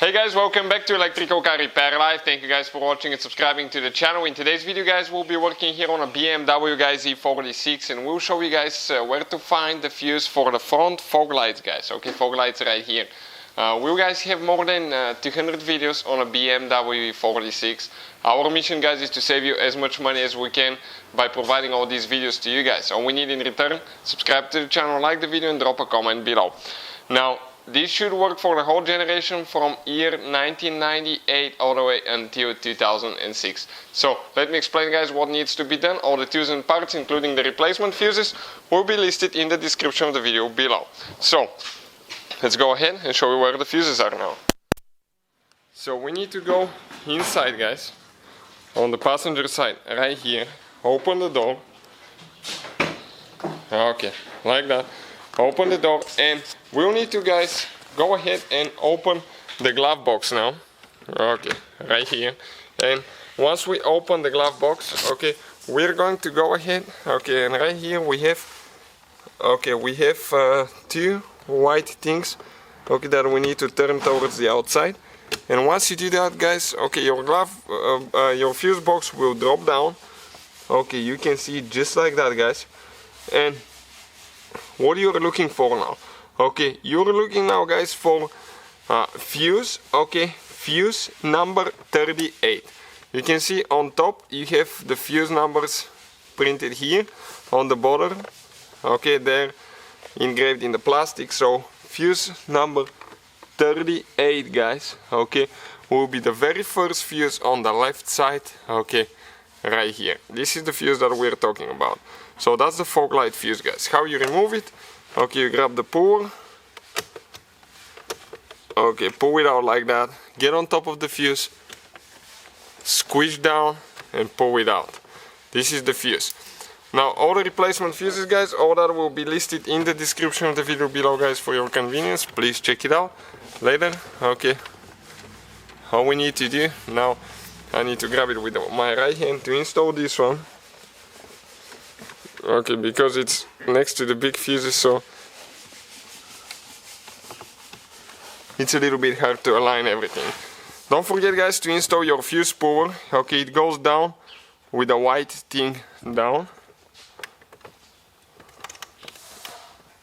Hey guys, welcome back to Electrical Car Repair Live. Thank you guys for watching and subscribing to the channel. In today's video guys, we'll be working here on a BMW guys E46 and we'll show you guys where to find the fuse for the front fog lights guys. Okay, fog lights right here. We guys have more than 200 videos on a BMW E46. Our mission guys is to save you as much money as we can by providing all these videos to you guys. All we need in return, subscribe to the channel, like the video and drop a comment below. Now, this should work for the whole generation from year 1998 all the way until 2006. So let me explain guys what needs to be done. All the tools and parts including the replacement fuses will be listed in the description of the video below. So let's go ahead and show you where the fuses are now. So we need to go inside guys, on the passenger side right here, open the door. Okay, like that. Open the door and we'll need to guys go ahead and open the glove box now. Okay, right here. And once we open the glove box, okay, we're going to go ahead. Okay, and right here we have two white things, okay, that we need to turn towards the outside. And once you do that guys, okay, your fuse box will drop down. Okay, you can see just like that guys. And what you're looking for now? Okay, you're looking now guys for fuse, okay, fuse number 38. You can see on top you have the fuse numbers printed here on the border. Okay, they're engraved in the plastic. So fuse number 38 guys, okay, will be the very first fuse on the left side, okay, right here. This is the fuse that we're talking about. So that's the fog light fuse guys. How you remove it? Okay, you grab the puller. Okay, pull it out like that. Get on top of the fuse, squish down and pull it out. This is the fuse. Now all the replacement fuses guys, all that will be listed in the description of the video below guys for your convenience. Please check it out later. Okay, all we need to do now, I need to grab it with my right hand to install this one. Okay, because it's next to the big fuses, so it's a little bit hard to align everything. Don't forget guys to install your fuse puller. Okay, it goes down with the white thing down.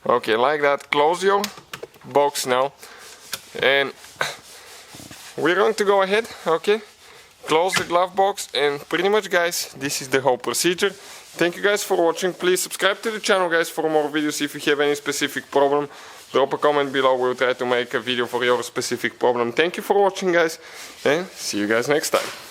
Okay, like that. Close your box now. And we're going to go ahead, okay, close the glove box, and pretty much guys, this is the whole procedure. Thank you guys for watching. Please subscribe to the channel guys for more videos. If you have any specific problem, drop a comment below. We'll try to make a video for your specific problem. Thank you for watching guys, and see you guys next time.